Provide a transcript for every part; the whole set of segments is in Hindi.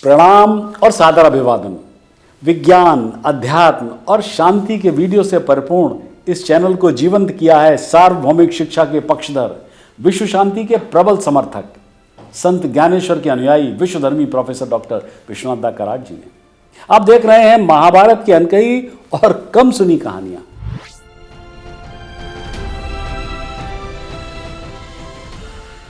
प्रणाम और सादर अभिवादन। विज्ञान, अध्यात्म और शांति के वीडियो से परिपूर्ण इस चैनल को जीवंत किया है सार्वभौमिक शिक्षा के पक्षधर, विश्व शांति के प्रबल समर्थक, संत ज्ञानेश्वर के अनुयायी, विश्वधर्मी प्रोफेसर डॉक्टर विश्वनाथ दा कराड जी ने। आप देख रहे हैं महाभारत की अनकही और कम सुनी कहानियां।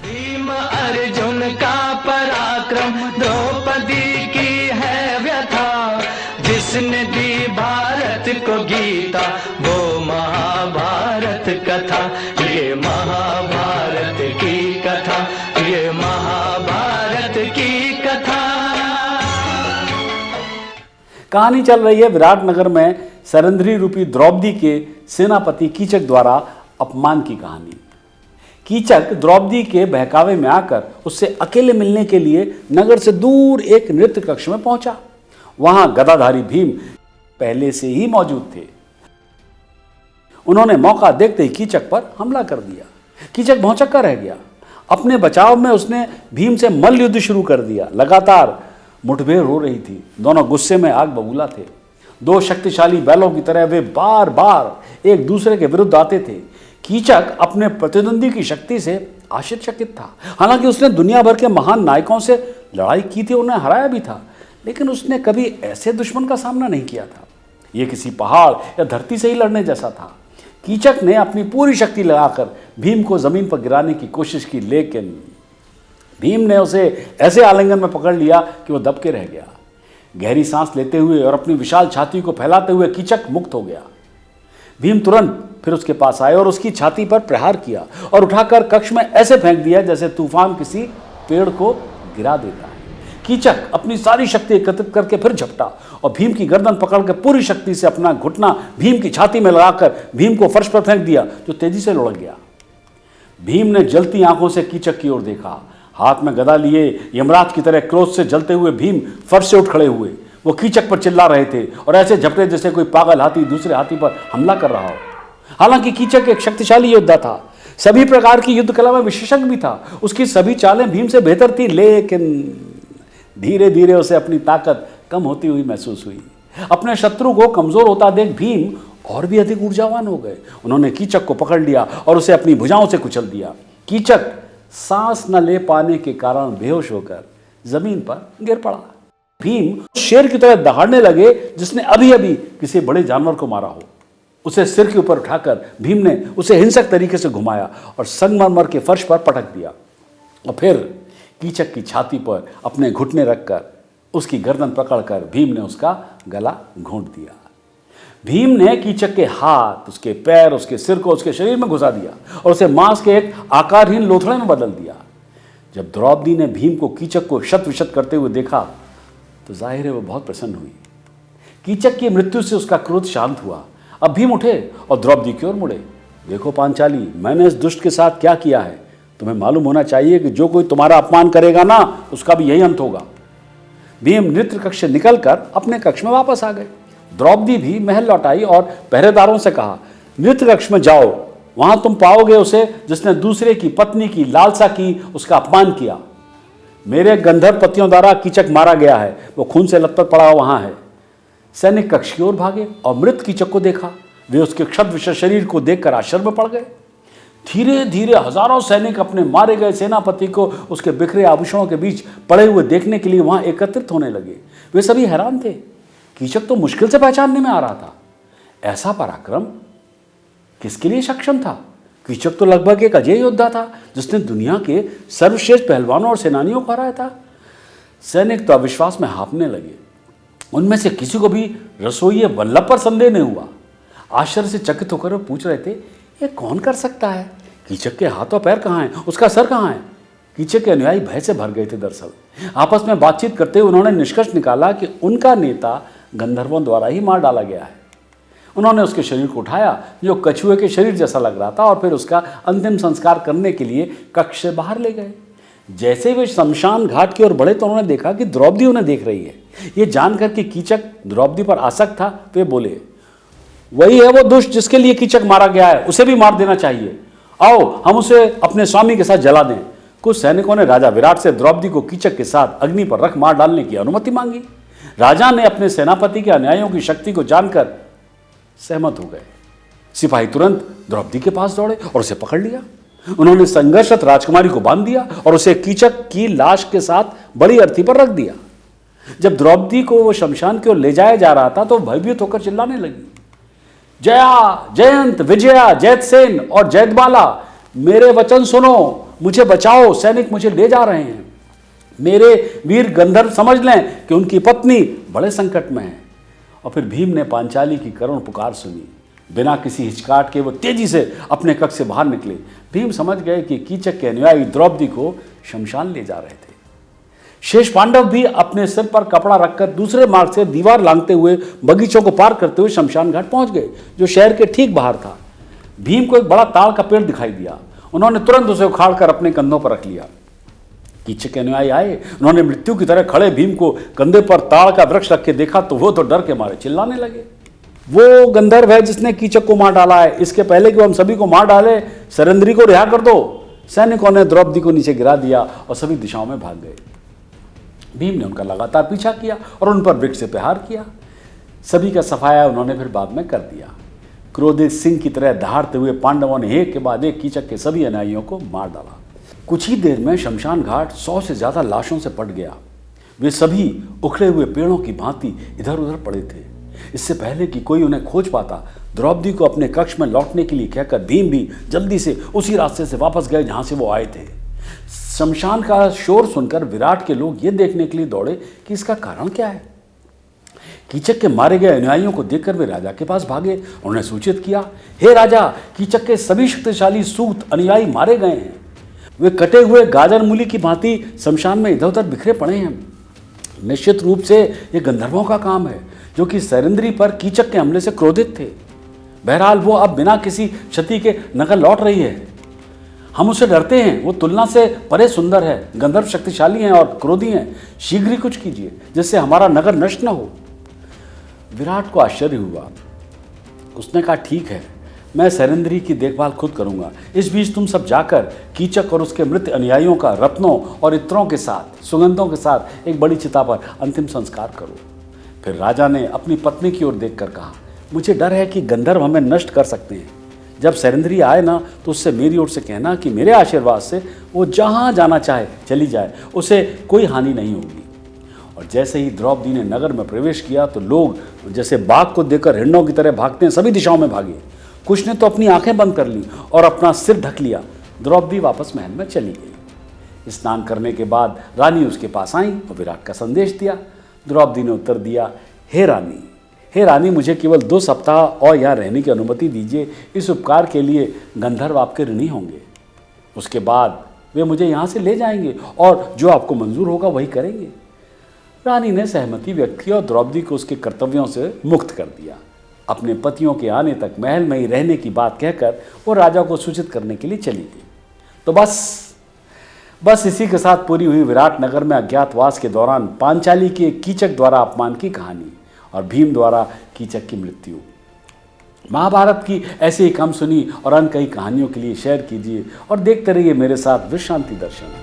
भीम अर्जुन का पराक्रम, द्रौपदी की है व्यथा, जिसने दी भारत को गीता, वो महाभारत कथा। ये महाभारत की कथा, ये महाभारत की कथा। कहानी चल रही है विराटनगर में सरंध्री रूपी द्रौपदी के सेनापति कीचक द्वारा अपमान की कहानी। कीचक द्रौपदी के बहकावे में आकर उससे अकेले मिलने के लिए नगर से दूर एक नृत्य कक्ष में पहुंचा। वहां गदाधारी भीम पहले से ही मौजूद थे। उन्होंने मौका देखते ही कीचक पर हमला कर दिया। कीचक भौंचक्का रह गया। अपने बचाव में उसने भीम से मल्ल युद्ध शुरू कर दिया। लगातार मुठभेड़ हो रही थी। दोनों गुस्से में आग बबूला थे। दो शक्तिशाली बैलों की तरह वे बार बार एक दूसरे के विरुद्ध आते थे। कीचक अपने प्रतिद्वंदी की शक्ति से आश्चर्यचकित था। हालांकि उसने दुनिया भर के महान नायकों से लड़ाई की थी, उन्हें हराया भी था, लेकिन उसने कभी ऐसे दुश्मन का सामना नहीं किया था। यह किसी पहाड़ या धरती से ही लड़ने जैसा था। कीचक ने अपनी पूरी शक्ति लगाकर भीम को जमीन पर गिराने की कोशिश की, लेकिन भीम ने उसे ऐसे आलिंगन में पकड़ लिया कि वह दबके रह गया। गहरी सांस लेते हुए और अपनी विशाल छाती को फैलाते हुए कीचक मुक्त हो गया। भीम तुरंत फिर उसके पास आए और उसकी छाती पर प्रहार किया और उठाकर कक्ष में ऐसे फेंक दिया जैसे तूफान किसी पेड़ को गिरा देता है। कीचक अपनी सारी शक्ति एकत्रित करके फिर झपटा और भीम की गर्दन पकड़कर पूरी शक्ति से अपना घुटना भीम की छाती में लगाकर भीम को फर्श पर फेंक दिया, जो तेजी से लुढ़क गया। भीम ने जलती आंखों से कीचक की ओर देखा। हाथ में गदा लिए यमराज की तरह क्रोध से जलते हुए भीम फर्श से उठ खड़े हुए। वो कीचक पर चिल्ला रहे थे और ऐसे झपटे जैसे कोई पागल हाथी दूसरे हाथी पर हमला कर रहा हो। हालांकि कीचक एक शक्तिशाली योद्धा था, सभी प्रकार की युद्ध कला में विशेषज्ञ भी था। उसकी सभी चालें भीम से बेहतर थी, लेकिन धीरे धीरे उसे अपनी ताकत कम होती हुई महसूस हुई। अपने शत्रु को कमजोर होता देख भीम और भी अधिक ऊर्जावान हो गए। उन्होंने कीचक को पकड़ लिया और उसे अपनी भुजाओं से कुचल दिया। कीचक सांस न ले पाने के कारण बेहोश होकर जमीन पर गिर पड़ा। भीम शेर की तरह दहाड़ने लगे जिसने अभी अभी किसी बड़े जानवर को मारा हो। उसे सिर के ऊपर उठाकर भीम ने उसे हिंसक तरीके से घुमाया और संगमरमर के फर्श पर पटक दिया और फिर कीचक की छाती पर अपने घुटने रखकर उसकी गर्दन पकड़कर भीम ने उसका गला घोंट दिया। भीम ने कीचक के हाथ, उसके पैर, उसके सिर को उसके शरीर में घुसा दिया और उसे मांस के एक आकारहीन लोथड़े में बदल दिया। जब द्रौपदी ने भीम को कीचक को शत विशत करते हुए देखा तो जाहिर है वो बहुत प्रसन्न हुई। कीचक की मृत्यु से उसका क्रोध शांत हुआ। अब भीम उठे और द्रौपदी की ओर मुड़े। देखो पांचाली, मैंने इस दुष्ट के साथ क्या किया है। तुम्हें मालूम होना चाहिए कि जो कोई तुम्हारा अपमान करेगा ना, उसका भी यही अंत होगा। भीम नृत्य कक्ष से निकलकर अपने कक्ष में वापस आ गए। द्रौपदी भी महल लौट आई और पहरेदारों से कहा, नृत्य कक्ष में जाओ, वहां तुम पाओगे उसे जिसने दूसरे की पत्नी की लालसा की, उसका अपमान किया। मेरे गंधर्व पतियों द्वारा कीचक मारा गया है, वो खून से लथपथ पड़ा वहां है। सैनिक कक्ष की ओर भागे और मृत कीचक को देखा। वे उसके क्षत विशेष शरीर को देखकर आश्चर्य में पड़ गए। धीरे धीरे हजारों सैनिक अपने मारे गए सेनापति को उसके बिखरे आभूषणों के बीच पड़े हुए देखने के लिए वहां एकत्रित होने लगे। वे सभी हैरान थे। कीचक तो मुश्किल से पहचानने में आ रहा था। ऐसा पराक्रम किसके लिए सक्षम था? कीचक तो लगभग एक अजय योद्धा था जिसने दुनिया के सर्वश्रेष्ठ पहलवानों और सेनानियों को हराया था। सैनिक तो अविश्वास में हाँफने लगे। उनमें से किसी को भी रसोइये वल्लभ पर संदेह नहीं हुआ। आश्चर्य से चकित होकर वो पूछ रहे थे, ये कौन कर सकता है? कीचक के हाथ और पैर कहाँ हैं? उसका सर कहाँ है? कीचक के अनुयायी भय से भर गए थे। दरअसल आपस में बातचीत करते हुए उन्होंने निष्कर्ष निकाला कि उनका नेता गंधर्वों द्वारा ही मार डाला गया है। उन्होंने उसके शरीर को उठाया, जो कछुए के शरीर जैसा लग रहा था, और फिर उसका अंतिम संस्कार करने के लिए कक्ष से बाहर ले गए। जैसे वे शमशान घाट की ओर बढ़े तो उन्होंने देखा कि द्रौपदी उन्हें देख रही है। ये जानकर कि कीचक द्रौपदी पर आसक्त था, वे बोले, वही है वो दुष्ट जिसके लिए कीचक मारा गया है, उसे भी मार देना चाहिए। आओ हम उसे अपने स्वामी के साथ जला दें। कुछ सैनिकों ने राजा विराट से द्रौपदी को कीचक के साथ अग्नि पर रख मार डालने की अनुमति मांगी। राजा ने अपने सेनापति के अन्यायों की शक्ति को जानकर सहमत हो गए। सिपाही तुरंत द्रौपदी के पास दौड़े और उसे पकड़ लिया। उन्होंने संघर्षरत राजकुमारी को बांध दिया और उसे कीचक की लाश के साथ बड़ी अर्थी पर रख दिया। जब द्रौपदी को वो शमशान की ओर ले जाया जा रहा था तो भयभीत होकर चिल्लाने लगी, जया, जयंत, विजया, जयतसेन और जयदबाला, मेरे वचन सुनो, मुझे बचाओ, सैनिक मुझे ले जा रहे हैं। मेरे वीर गंधर्व समझ लें कि उनकी पत्नी बड़े संकट में है। और फिर भीम ने पांचाली की करुण पुकार सुनी। बिना किसी हिचकाट के वो तेजी से अपने कक्ष से बाहर निकले। भीम समझ गए कि कीचक के अनुयायी द्रौपदी को शमशान ले जा रहे थे। शेष पांडव भी अपने सिर पर कपड़ा रखकर दूसरे मार्ग से दीवार लांघते हुए बगीचों को पार करते हुए शमशान घाट पहुंच गए, जो शहर के ठीक बाहर था। भीम को एक बड़ा ताड़ का पेड़ दिखाई दिया। उन्होंने तुरंत उसे उखाड़कर अपने कंधों पर रख लिया। कीचक के अनुयायी आए। उन्होंने मृत्यु की तरह खड़े भीम को कंधे पर ताड़ का वृक्ष रख के देखा तो वो तो डर के मारे चिल्लाने लगे, वो गंधर्व है जिसने कीचक को मार डाला है। इसके पहले कि हम सभी को मार डाले, सरेंद्री को रिहा कर दो। सैनिकों ने द्रौपदी को नीचे गिरा दिया और सभी दिशाओं में भाग गए। भीम ने उनका लगातार पीछा किया और उन पर वृक्ष से प्रहार किया। सभी का सफाया उन्होंने फिर बाद में कर दिया। क्रोधित सिंह की तरह दहाड़ते हुए पांडवों ने एक के बाद एक कीचक के सभी अनुयायियों को मार डाला। कुछ ही देर में शमशान घाट 100 से ज्यादा लाशों से पट गया। वे सभी उखड़े हुए पेड़ों की भांति इधर उधर पड़े थे। इससे पहले कि कोई उन्हें खोज पाता, द्रौपदी को अपने कक्ष में लौटने के लिए कहकर भीम भी जल्दी से उसी रास्ते से वापस गए जहां से वो आए थे। शमशान का शोर सुनकर विराट के लोग ये देखने के लिए दौड़े कि इसका कारण क्या है। कीचक के मारे गए अनुयायियों को देखकर वे राजा के पास भागे। उन्होंने सूचित किया, हे राजा, कीचक के सभी शक्तिशाली सूत अनुयायी मारे गए हैं। वे कटे हुए गाजर मूली की भांति शमशान में इधर उधर बिखरे पड़े हैं। निश्चित रूप से ये गंधर्वों का काम है जो कि सरेंद्री पर कीचक के हमले से क्रोधित थे। बहरहाल वो अब बिना किसी क्षति के नगर लौट रही है। हम उसे डरते हैं, वो तुलना से परे सुंदर है। गंधर्व शक्तिशाली हैं और क्रोधी हैं। शीघ्र ही कुछ कीजिए जिससे हमारा नगर नष्ट न हो। विराट को आश्चर्य हुआ। उसने कहा, ठीक है, मैं सरेंद्री की देखभाल खुद करूंगा। इस बीच तुम सब जाकर कीचक और उसके मृत अनुयायियों का रत्नों और इत्रों के साथ, सुगंधों के साथ एक बड़ी चिता पर अंतिम संस्कार करो। फिर राजा ने अपनी पत्नी की ओर देखकर कहा, मुझे डर है कि गंधर्व हमें नष्ट कर सकते हैं। जब सरेंद्री आए ना तो उससे मेरी ओर से कहना कि मेरे आशीर्वाद से वो जहाँ जाना चाहे चली जाए, उसे कोई हानि नहीं होगी। और जैसे ही द्रौपदी ने नगर में प्रवेश किया तो लोग जैसे बाघ को देखकर हिरणों की तरह भागते हैं, सभी दिशाओं में भागे। कुछ ने तो अपनी आंखें बंद कर ली और अपना सिर ढक लिया। द्रौपदी वापस महल में चली गई। स्नान करने के बाद रानी उसके पास आई और विराट का संदेश दिया। द्रौपदी ने उत्तर दिया, हे रानी, मुझे केवल 2 सप्ताह और यहाँ रहने की अनुमति दीजिए। इस उपकार के लिए गंधर्व आपके ऋणी होंगे। उसके बाद वे मुझे यहाँ से ले जाएंगे और जो आपको मंजूर होगा वही करेंगे। रानी ने सहमति व्यक्त की और द्रौपदी को उसके कर्तव्यों से मुक्त कर दिया। अपने पतियों के आने तक महल में ही रहने की बात कहकर वो राजा को सूचित करने के लिए चली गई। तो बस इसी के साथ पूरी हुई विराट नगर में अज्ञातवास के दौरान पांचाली के कीचक द्वारा अपमान की कहानी और भीम द्वारा कीचक की मृत्यु। महाभारत की ऐसी ही कम सुनी और अनकही कहानियों के लिए शेयर कीजिए और देखते रहिए मेरे साथ विश्रांति दर्शन।